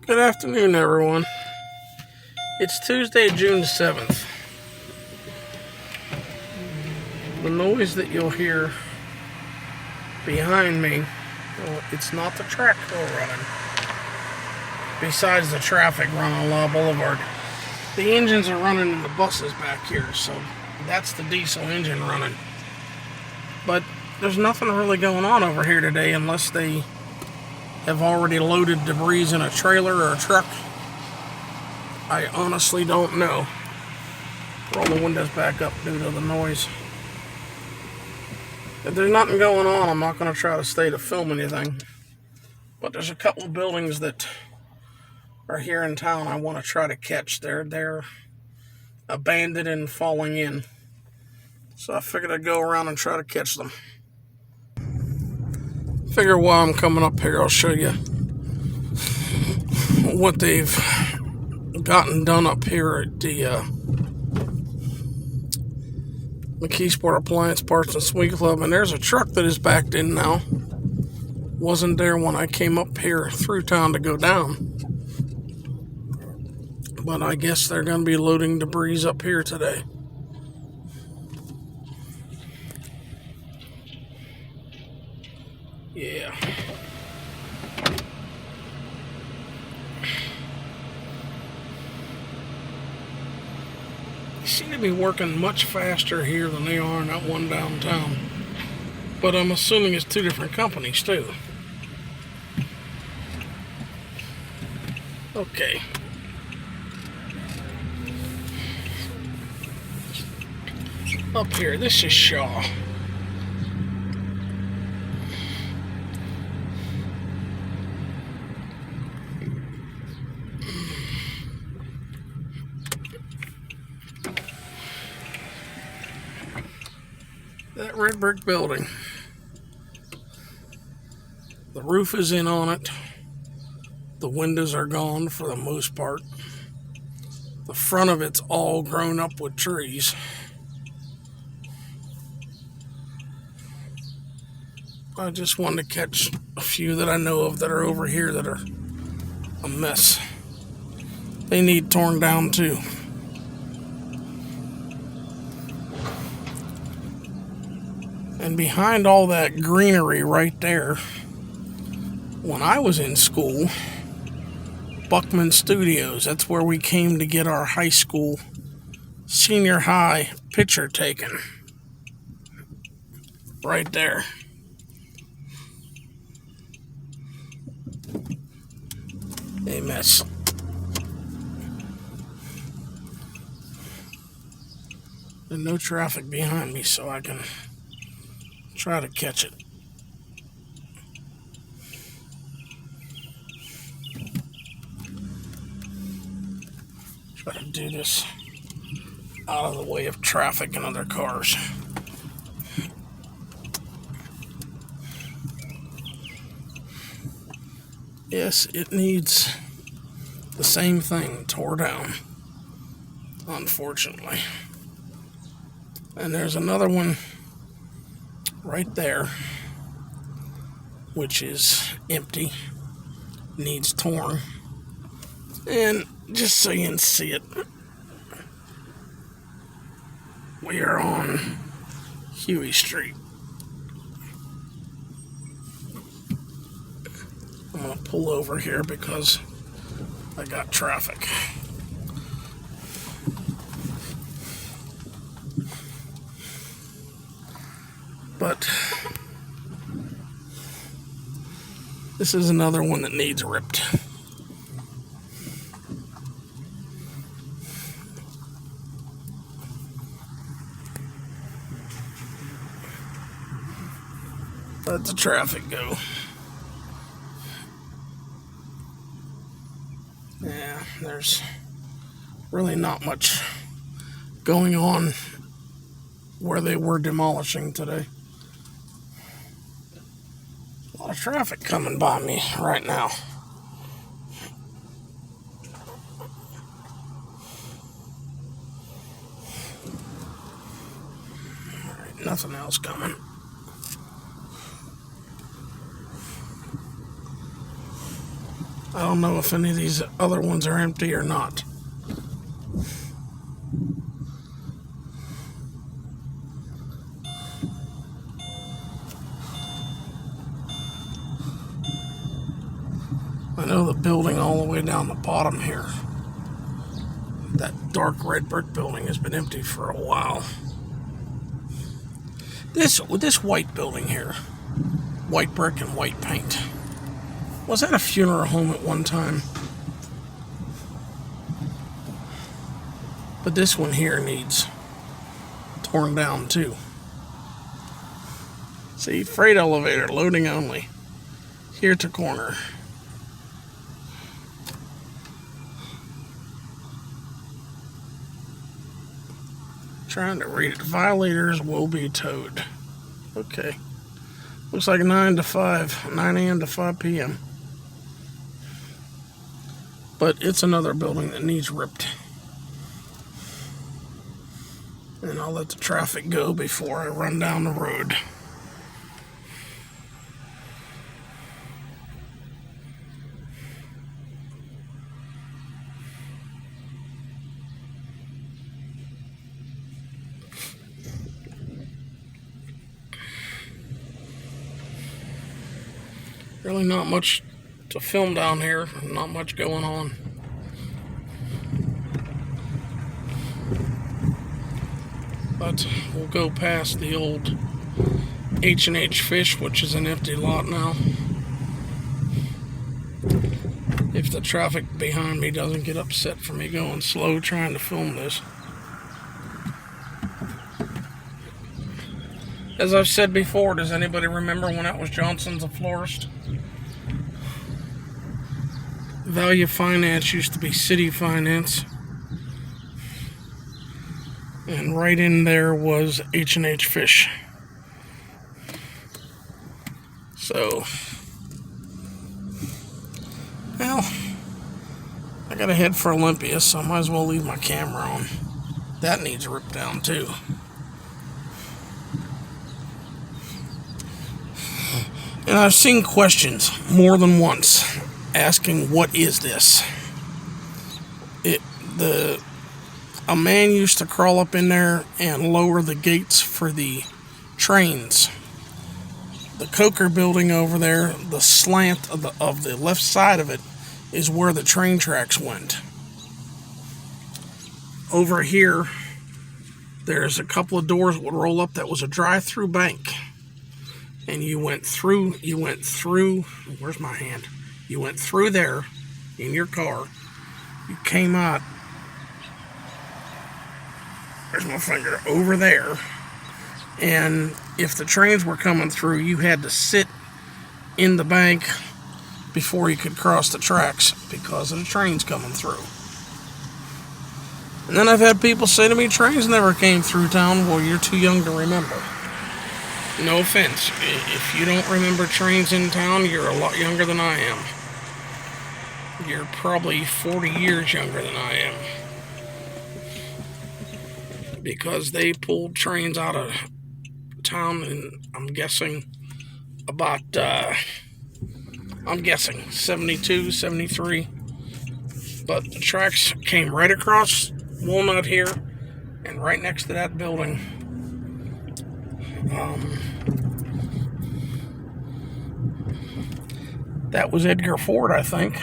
Good afternoon, everyone. It's Tuesday, June 7th. The noise that you'll hear behind me, well, it's not the tractor running. Besides the traffic running along Boulevard, the engines are running in the buses back here, so that's the diesel engine running. But there's nothing really going on over here today unless they have already loaded debris in a trailer or a truck. I honestly don't know. Roll the windows back up due to the noise. If there's nothing going on, I'm not going to try to stay to film anything. But there's a couple of buildings that are here in town I want to try to catch. They're abandoned and falling in. So I figured I'd go around and try to catch them. Figure while I'm coming up here, I'll show you what they've gotten done up here at the Mckeesport Appliance Parts and Sewage Club. And there's a truck that is backed in now. Wasn't there when I came up here through town to go down. But I guess they're going to be loading debris up here today. Yeah. They seem to be working much faster here than they are in that one downtown. But I'm assuming it's two different companies too. Okay. Up here, this is Shaw. That red brick building. The roof is in on it. The windows are gone for the most part. The front of it's all grown up with trees. I just wanted to catch a few that I know of that are over here that are a mess. They need torn down too. And behind all that greenery right there, when I was in school, Buckman Studios, that's where we came to get our high school, senior high picture taken. Right there. A mess. And no traffic behind me, so I can try to catch it. Try to do this out of the way of traffic and other cars. Yes, it needs the same thing tore down, unfortunately. And there's another one right there, which is empty, needs torn. And just so you can see it, we are on Huey Street. I'm going to pull over here because I got traffic. But this is another one that needs ripped. Let the traffic go. Yeah, there's really not much going on where they were demolishing today. A lot of traffic coming by me right now. All right, nothing else coming. I don't know if any of these other ones are empty or not. I know the building all the way down the bottom here, that dark red brick building, has been empty for a while. This white building here, white brick and white paint, was that a funeral home at one time? But this one here needs torn down too. See, freight elevator, loading only. Here to corner. Trying to read it. Violators will be towed. Okay. Looks like 9 to 5. 9 a.m. to 5 p.m. But it's another building that needs ripped. And I'll let the traffic go before I run down the road. Really not much to film down here, not much going on. But we'll go past the old H&H Fish, which is an empty lot now. If the traffic behind me doesn't get upset for me going slow trying to film this. As I've said before, does anybody remember when it was Johnson's a Florist? Value Finance used to be City Finance. And right in there was H&H Fish. So, well, I gotta head for Olympia, so I might as well leave my camera on. That needs ripped down too. And I've seen questions more than once asking, what is this? A man used to crawl up in there and lower the gates for the trains. The Coker building over there, the slant of the left side of it is where the train tracks went. Over here, there's a couple of doors that would roll up that was a drive-through bank. And you went through, where's my hand? You went through there in your car. You came out, there's my finger, over there. And if the trains were coming through, you had to sit in the bank before you could cross the tracks because of the trains coming through. And then I've had people say to me, trains never came through town. Well, you're too young to remember. No offense. If you don't remember trains in town, you're a lot younger than I am. You're probably 40 years younger than I am. Because they pulled trains out of town, and I'm guessing about, 72, 73. But the tracks came right across Walnut here, and right next to that building. That was Edgar Ford, I think.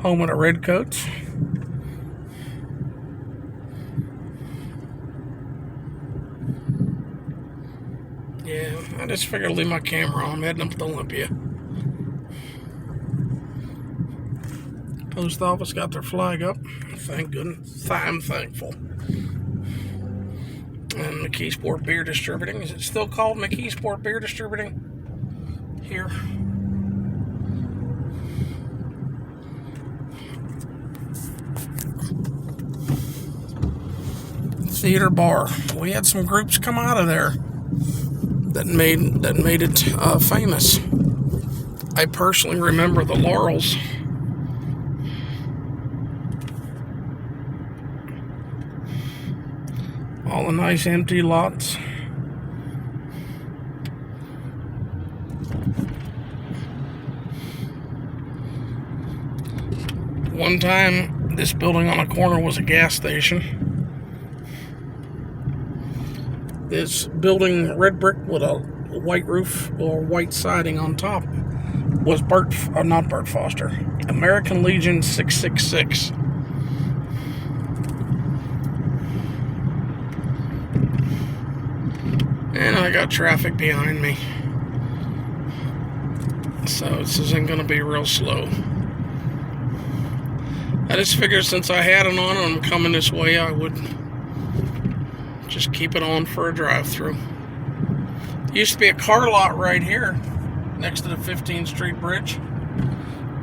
Home of the Redcoats. Yeah, I just figured I'd leave my camera on. I'm heading up to Olympia. Post office got their flag up. Thank goodness. I'm thankful. And Mckeesport Beer Distributing. Is it still called Mckeesport Beer Distributing? Here. Theater Bar. We had some groups come out of there that made it famous. I personally remember the Laurels. All the nice empty lots. One time, this building on a corner was a gas station. This building, red brick with a white roof or white siding on top, was not Bert Foster, American Legion 666. And I got traffic behind me, so this isn't going to be real slow. I just figured since I had it on and I'm coming this way, I would just keep it on for a drive-through. Used to be a car lot right here next to the 15th Street Bridge.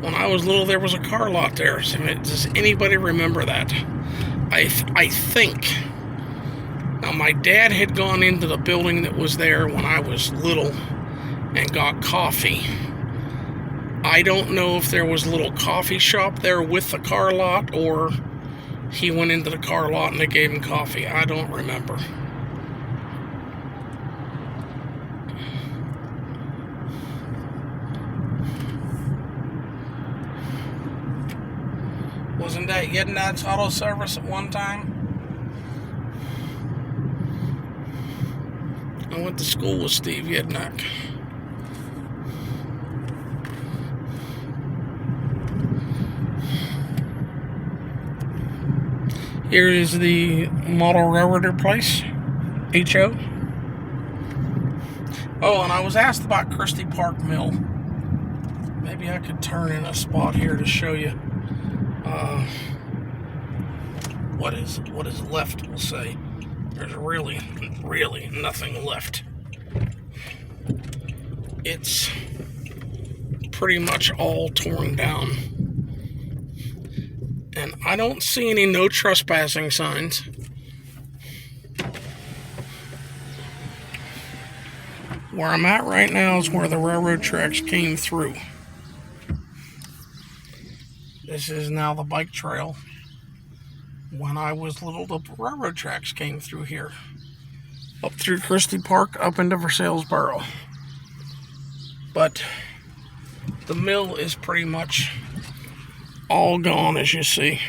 When I was little, there was a car lot there. So does anybody remember that? I think. Now, my dad had gone into the building that was there when I was little and got coffee. I don't know if there was a little coffee shop there with the car lot, or he went into the car lot and they gave him coffee. I don't remember. Wasn't that Yednad's Auto Service at one time? I went to school with Steve Yednak. Here is the model railroader place, HO. Oh, and I was asked about Cristy Park Mill. Maybe I could turn in a spot here to show you what is left, we'll say. There's really nothing left. It's pretty much all torn down. And I don't see any no trespassing signs. Where I'm at right now is where the railroad tracks came through. This is now the bike trail. When I was little, the railroad tracks came through here. Up through Cristy Park, up into Versaillesboro. But the mill is pretty much all gone, as you see.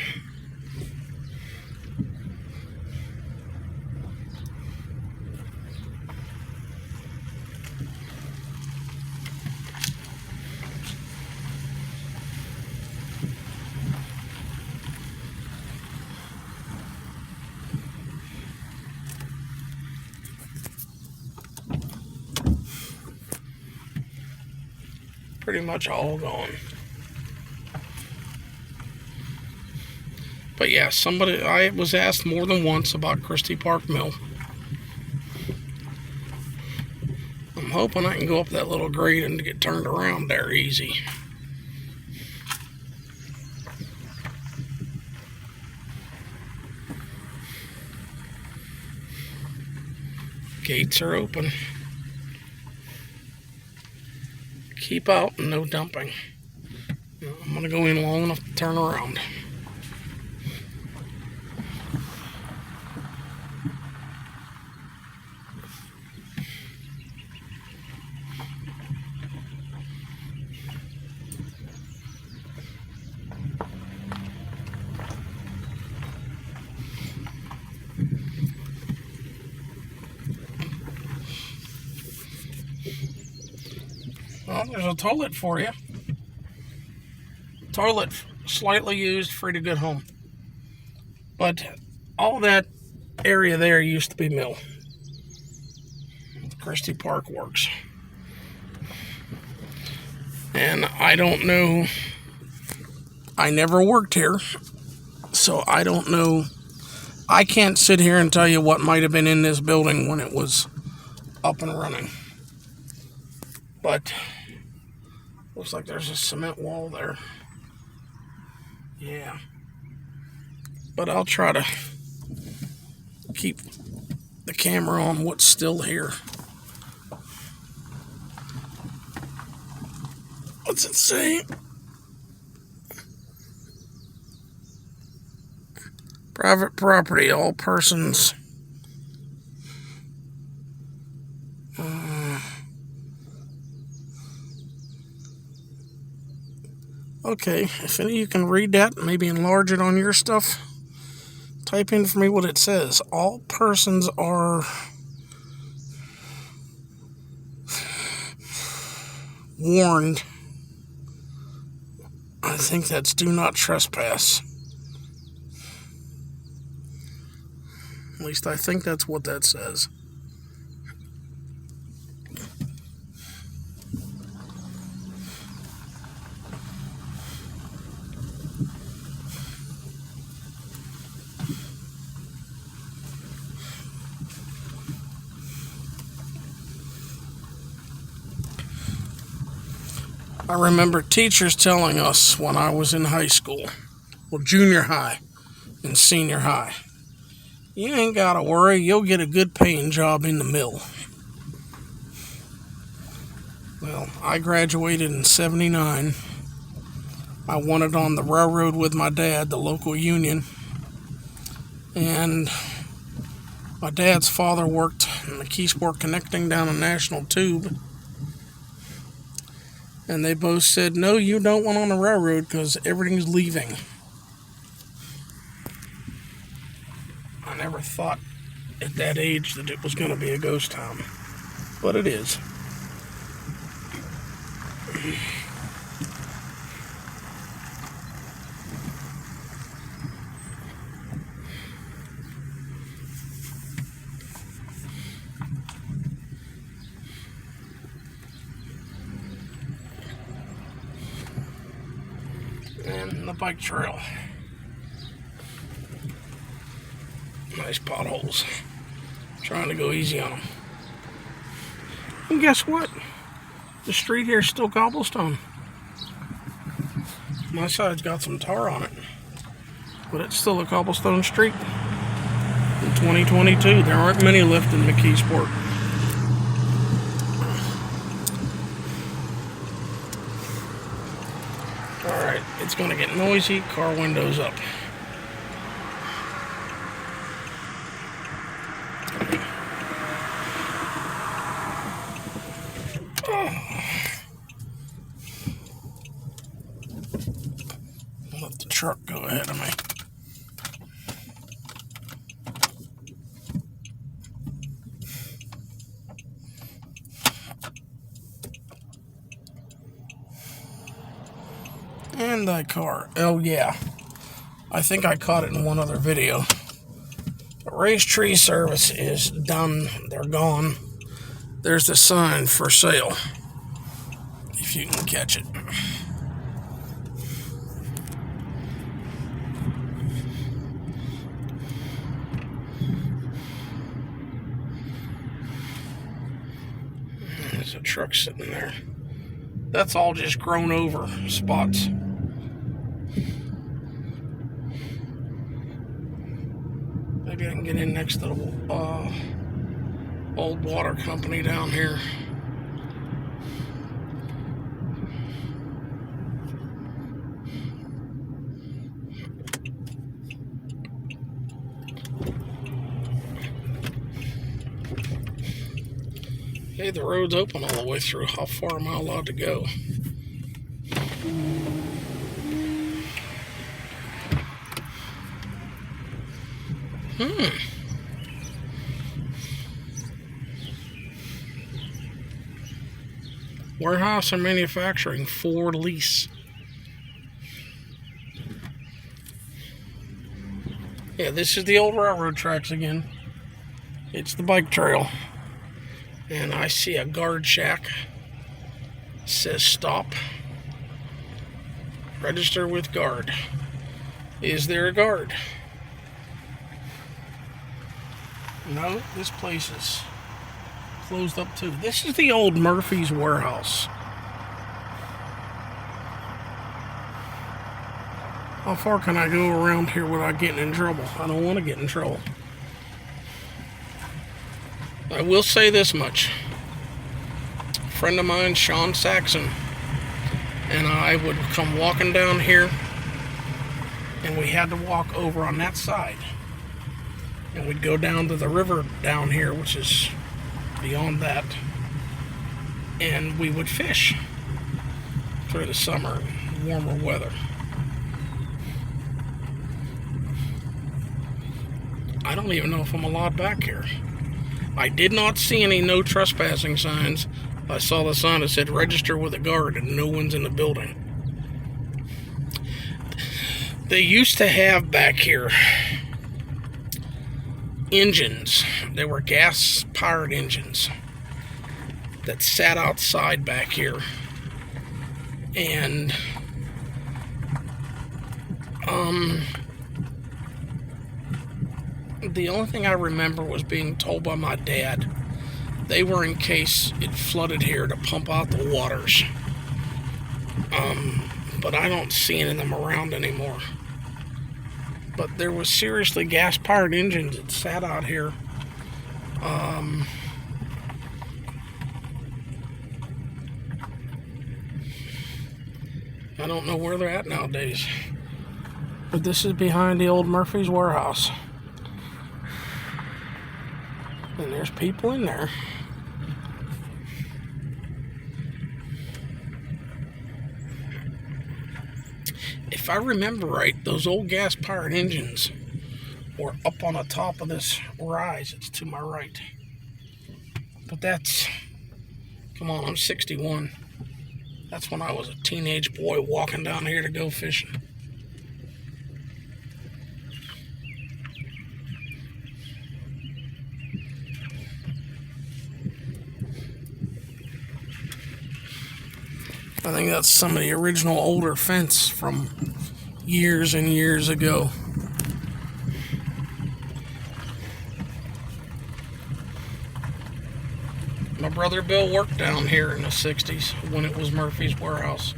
Pretty much all gone. But yeah, I was asked more than once about Cristy Park Mill. I'm hoping I can go up that little grade and get turned around there easy. Gates are open. Keep out and no dumping. I'm going to go in long enough to turn around. Well, there's a toilet for you. Toilet slightly used, free to good home. But all that area there used to be mill. Cristy Park Works. And I don't know. I never worked here, so I don't know. I can't sit here and tell you what might have been in this building when it was up and running. But looks like there's a cement wall there. Yeah. But I'll try to keep the camera on what's still here. What's it say? Private property, all persons. Okay, if any of you can read that, maybe enlarge it on your stuff, type in for me what it says. All persons are warned. I think that's do not trespass. At least I think that's what that says. I remember teachers telling us when I was in high school, well, junior high and senior high, you ain't got to worry, you'll get a good paying job in the mill. Well, I graduated in '79. I wanted on the railroad with my dad, the local union, and my dad's father worked in Mckeesport connecting down a national tube. And they both said, no, you don't want on the railroad because everything's leaving. I never thought at that age that it was going to be a ghost town. But it is. And the bike trail. Nice potholes. Trying to go easy on them. And guess what? The street here is still cobblestone. My side's got some tar on it. But it's still a cobblestone street. In 2022, there aren't many left in Mckeesport. Alright, it's going to get noisy. Car windows up. Let the truck go ahead of me. And that car. Oh yeah. I think I caught it in one other video. The raised tree service is done. They're gone. There's the sign for sale. If you can catch it. There's a truck sitting there. That's all just grown over spots. Maybe I can get in next to the old water company down here. Hey, the road's open all the way through. How far am I allowed to go? Warehouse and manufacturing for lease. Yeah, this is the old railroad tracks again. It's the bike trail. And I see a guard shack. It says stop. Register with guard. Is there a guard? No, this place is closed up too. This is the old Murphy's warehouse. How far can I go around here without getting in trouble? I don't want to get in trouble. I will say this much. A friend of mine, Sean Saxon, and I would come walking down here, and we had to walk over on that side. And we'd go down to the river down here, which is beyond that, and we would fish through the summer. warmer weather. I don't even know if I'm allowed back here. I did not see any no trespassing signs. I saw the sign that said register with a guard and no one's in the building. They used to have back here engines. They were gas-powered engines that sat outside back here. And the only thing I remember was being told by my dad they were in case it flooded here to pump out the waters. But I don't see any of them around anymore. But there was seriously gas-powered engines that sat out here. I don't know where they're at nowadays. But this is behind the old Murphy's warehouse. And there's people in there. If I remember right, those old gas-powered engines were up on the top of this rise. It's to my right. But that's, come on, I'm 61. That's when I was a teenage boy walking down here to go fishing. I think that's some of the original older fence from years and years ago. My brother Bill worked down here in the 60s when it was Murphy's warehouse.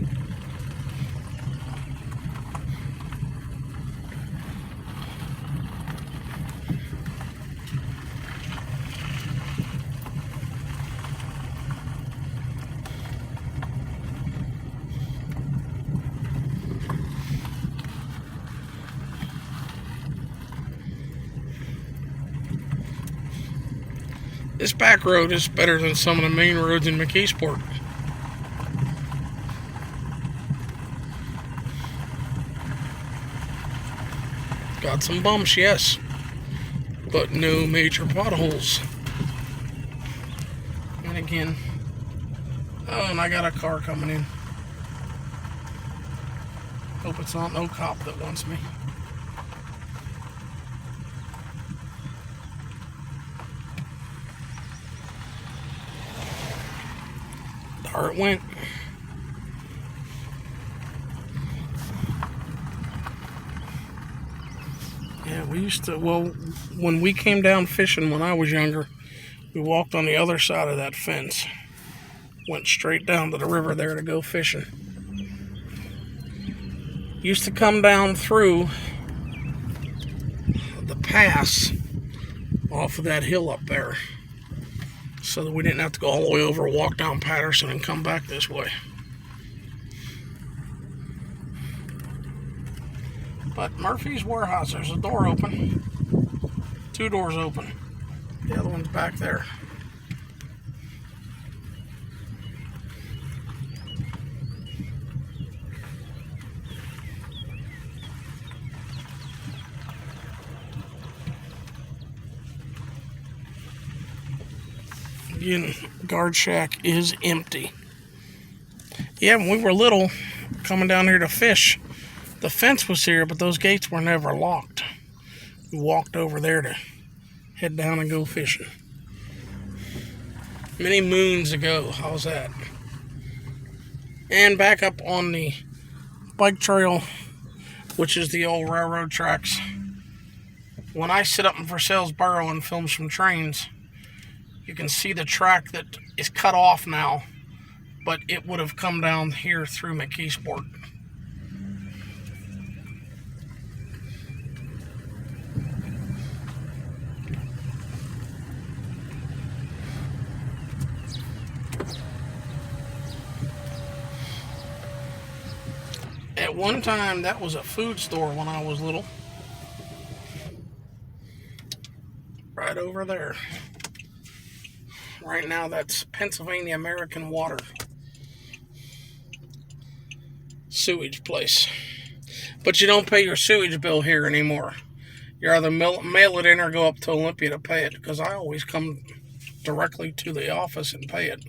This back road is better than some of the main roads in Mckeesport. Got some bumps, yes, but no major potholes. And again, oh, and I got a car coming in. Hope it's not no cop that wants me. There it went. Yeah, we used to, well, when we came down fishing when I was younger, we walked on the other side of that fence. Went straight down to the river there to go fishing. Used to come down through the pass off of that hill up there, so that we didn't have to go all the way over, walk down Patterson, and come back this way. But Murphy's warehouse, there's a door open. 2 doors open. The other one's back there. Again, guard shack is empty. Yeah, when we were little, coming down here to fish, the fence was here, but those gates were never locked. We walked over there to head down and go fishing. Many moons ago, how's that? And back up on the bike trail, which is the old railroad tracks. When I sit up in Versaillesboro and film some trains, you can see the track that is cut off now, but it would have come down here through Mckeesport. At one time, that was a food store when I was little. Right over there. Right now, that's Pennsylvania American Water. sewage place. But you don't pay your sewage bill here anymore. You either mail it in or go up to Olympia to pay it, because I always come directly to the office and pay it.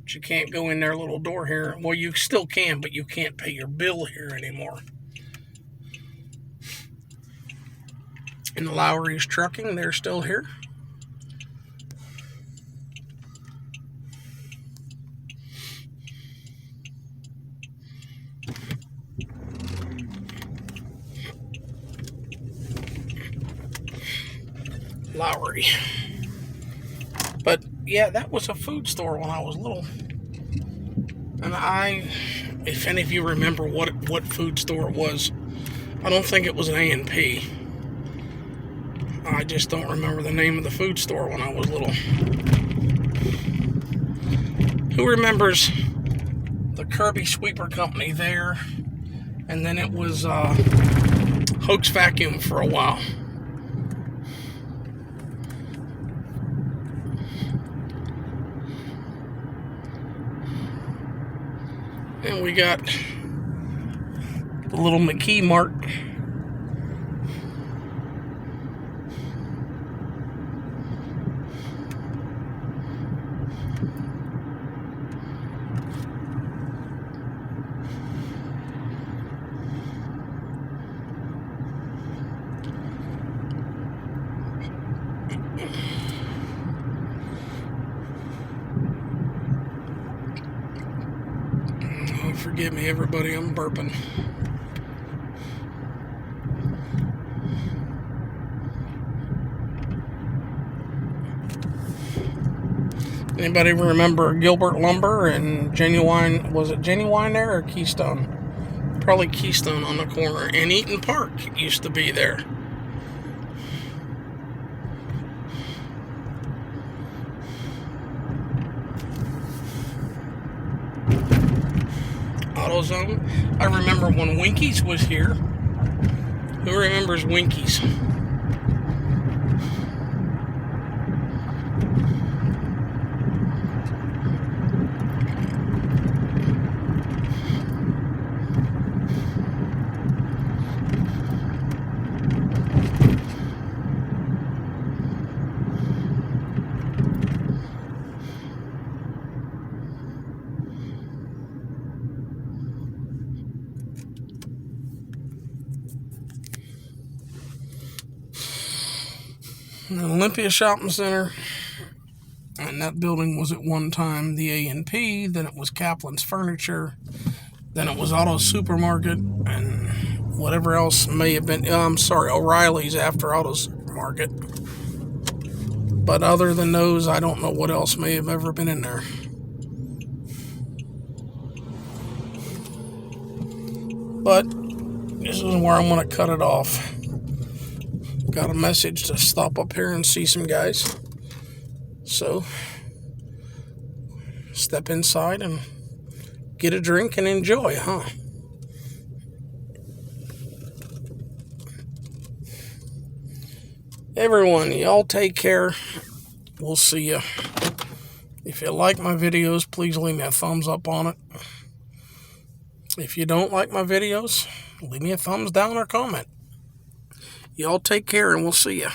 But you can't go in their little door here. Well, you still can, but you can't pay your bill here anymore. And the Lowry's Trucking, they're still here. Lowry. But yeah, that was a food store when I was little. And if any of you remember what food store it was, I don't think it was an A&P. I just don't remember the name of the food store when I was little. Who remembers the Kirby Sweeper Company there? And then it was Hoax Vacuum for a while. And we got the little Mckeesport. Forgive me, everybody, I'm burping. Anybody remember Gilbert Lumber and Genuine? Was it Genuine there or Keystone? Probably Keystone on the corner. And Eaton Park used to be there. AutoZone. I remember when Winkies was here. Who remembers Winkies? The Olympia Shopping Center, and that building was at one time the A&P, then it was Kaplan's Furniture, then it was Auto Supermarket, and whatever else may have been, O'Reilly's after Auto Supermarket. But other than those, I don't know what else may have ever been in there. But this is where I'm going to cut it off. Got a message to stop up here and see some guys. So, step inside and get a drink and enjoy, huh? Everyone, y'all take care. We'll see you. If you like my videos, please leave me a thumbs up on it. If you don't like my videos, leave me a thumbs down or comment. Y'all take care, and we'll see you.